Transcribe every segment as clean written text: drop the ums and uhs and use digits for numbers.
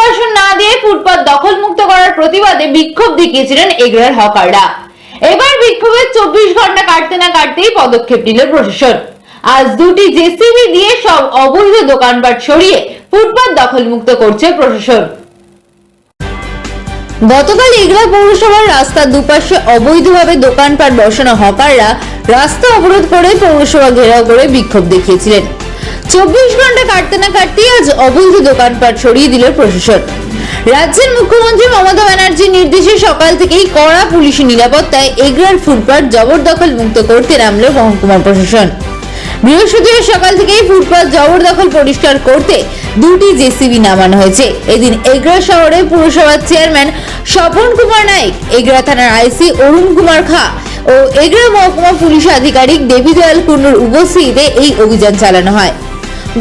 পুনর্বাসন না দিয়ে ফুটপাত দখল মুক্ত করার প্রতিবাদে বিক্ষোভ দেখিয়েছিলেন এগরার হকাররা। এবার বিক্ষোভের 24 ঘন্টা কাটতে না কাটতেই পদক্ষেপ নিল প্রশাসন। আজ দুটি জেসিবি দিয়ে সব অবৈধ দোকানপাট সরিয়ে ফুটপাত দখল মুক্ত করছে প্রশাসন। গতকাল এগরা পৌরসভার রাস্তার দুপাশে অবৈধভাবে দোকানপাট বসানো হকাররা রাস্তা অবরোধ করে পৌরসভা ঘেরাও করে বিক্ষোভ দেখিয়েছিলেন। 24 ঘন্টা কাটতে না কাটতেই আজ অবৈধ দোকানপাট সরিয়ে দিল প্রশাসন। রাজ্যের মুখ্যমন্ত্রী মমতা ব্যানার্জির নির্দেশে সকাল থেকেই কড়া পুলিশি নিরাপত্তায় এগরার ফুটপাত জবরদখল মুক্ত করতে নামল মহকুমা প্রশাসন। বৃহস্পতিবার সকাল থেকেই ফুটপাত জবরদখল পরিষ্কার করতে দুটি জেসিবি নামানো হয়েছে। এদিন এগরা শহরে পুরসভার চেয়ারম্যান স্বপন কুমার নায়েক, এগরা থানার আইসি অরুণ কুমার খা ও এগরা মহকুমা পুলিশ আধিকারিক দেবীদয়াল কুন্ডুর উপস্থিতিতে এই অভিযান চালানো হয়।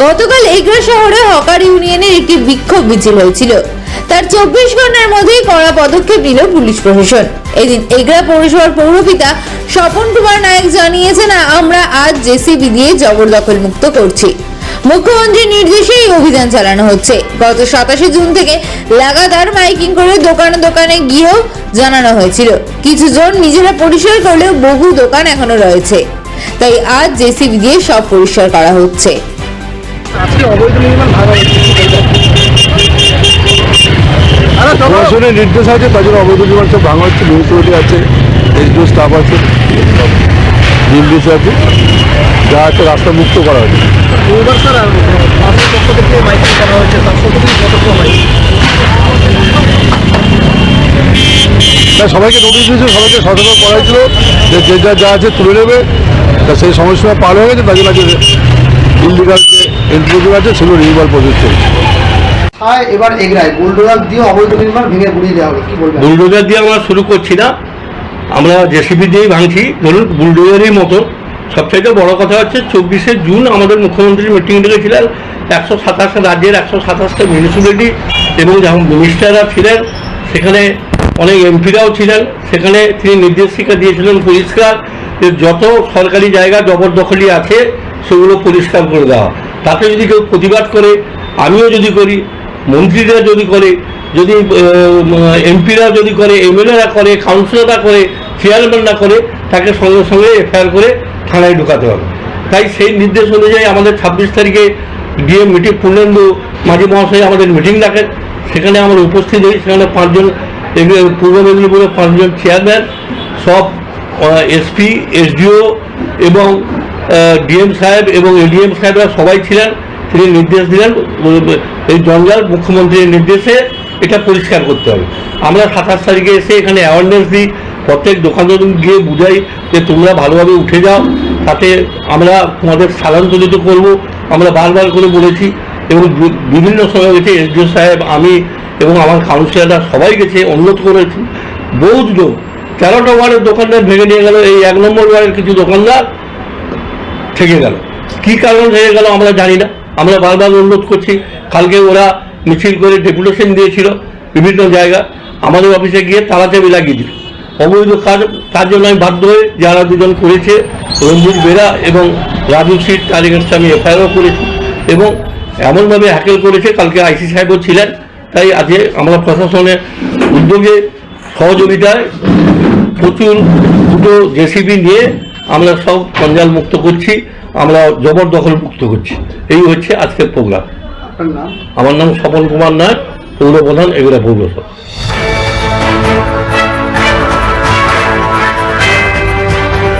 গতকাল এগরা শহরে হকার ইউনিয়নের একটি বিক্ষোভ মিছিল হয়েছিল। তার 24 ঘন্টার মধ্যেই কড়া পদক্ষেপ নিল পুলিশ প্রশাসন। এদিন এগরা পৌরসভার পৌরপিতা স্বপন কুমার নায়েক জানিয়েছেন, আমরা আজ জেসিবি দিয়ে জবরদখল মুক্ত করছি। মুখ্যমন্ত্রীর নির্দেশে এই অভিযান চালানো হচ্ছে। গত 27 জুন থেকে লাগাতার মাইকিং করে দোকানে দোকানে গিয়েও জানানো হয়েছিল। কিছু জন নিজেরা পরিষ্কার করলেও বহু দোকান এখনো রয়েছে, তাই আজ জেসিবি দিয়ে সব পরিষ্কার করা হচ্ছে। প্রশাসনের নির্দেশ আছে, তার জন্য অবৈধ নির্মাণ সব ভাঙা হচ্ছে। মিউনিসিপ্যালিটি আছে, এসডিও স্টাফ আছে, নির্দেশ আছে, যা আছে রাস্তা মুক্ত করা হয়েছে। সবাইকে নোটিশ দিয়েছে, সবাইকে সতর্ক করা হয়েছিল যে যে যা আছে তুলে নেবে। তা সেই সময়সীমা পার হয়ে গেছে, তার জন্য ইলিগাল যে এন্ট্রি আছে সেগুলো রিনিউয়াল প্রসেস চলছে। এবার এগরায় বুলডোজার দিয়ে অবৈধ নির্মাণ ভেঙে গুড়িয়ে দেওয়া হবে, কি বলবেন? বুলডোজার দিয়ে আমরা শুরু করছি না, আমরা জেসিবি দিয়েই ভাঙছি। ধরুন বুলডোজারই মতো। সবচাইতে বড় কথা হচ্ছে 24শে জুন আমাদের মুখ্যমন্ত্রী মিটিং ডেকেছিলেন। 127 রাজ্যের 127টা মিউনিসিপ্যালিটি এবং যখন মিনিস্টাররা ছিলেন, সেখানে অনেক এমপিরাও ছিলেন। সেখানে তিনি নির্দেশিকা দিয়েছিলেন পরিষ্কার যে যত সরকারি জায়গা জবরদখলি আছে সেগুলো পরিষ্কার করে দেওয়া। তাতে যদি কেউ প্রতিবাদ করে, আমিও যদি করি, মন্ত্রীরা যদি করে, যদি এমপিরা যদি করে, এমএলএরা করে, কাউন্সিলররা করে, চেয়ারম্যানরা করে, তাকে সঙ্গে সঙ্গে এফআইআর করে থানায় ঢোকাতে হবে। তাই সেই নির্দেশ অনুযায়ী আমাদের 26 তারিখে ডিএম মিটিং, পূর্ণেন্দু মাঝি মহাশয় আমাদের মিটিং ডাকেন। সেখানে আমরা উপস্থিত হই। সেখানে 5 জন পূর্ব মেদিনীপুরের 5 জন চেয়ারম্যান, সব এসপি, এসডিও এবং ডিএম সাহেব এবং এডিএম সাহেবরা সবাই ছিলেন। তিনি নির্দেশ দিলেন এই জঞ্জাল মুখ্যমন্ত্রীর নির্দেশে এটা পরিষ্কার করতে হবে। আমরা 27 তারিখে এসে এখানে অ্যাওয়ারনেস দিই, প্রত্যেক দোকানে গিয়ে বুঝাই যে তোমরা ভালোভাবে উঠে যাও, তাতে আমরা তোমাদের স্থানান্তরিত করবো। আমরা বারবার করে বলেছি এবং বিভিন্ন সময় গেছে এসডিও সাহেব, আমি এবং আমার কাউন্সিলররা সবাই গেছে, অনুরোধ করেছি। বহুত লোক 13টা ওয়ার্ডের দোকানদার ভেঙে নিয়ে গেল, এই 1 নম্বর ওয়ার্ডের কিছু দোকানদার থেকে গেল। কী কারণ থেকে গেল আমরা জানি না। আমরা বারবার অনুরোধ করছি। কালকে ওরা মিছিল করে ডেপুটেশন দিয়েছিল বিভিন্ন জায়গা, আমাদের অফিসে গিয়ে তালাচাবি লাগিয়ে দিল। অবৈধ কাজ, তার জন্য আমি বাধ্য হয়ে যারা দুজন করেছে, রঞ্জিত বেরা এবং রাজু সিট, তার এগেন্সে আমি এফআইআরও করেছি এবং এমনভাবে হ্যাকেল করেছে। কালকে আইসি সাহেবও ছিলেন। তাই আজকে আমরা প্রশাসনের উদ্যোগে সহযোগিতায় প্রচুর দুটো জেসিবি নিয়ে আমরা সব জঞ্জাল মুক্ত করছি, আমরা জবরদখল মুক্ত করছি। এই হচ্ছে আজকের প্রোগ্রাম। আমার নাম স্বপন কুমার নায়ক, পৌর প্রধান, এগরা পৌরসভা।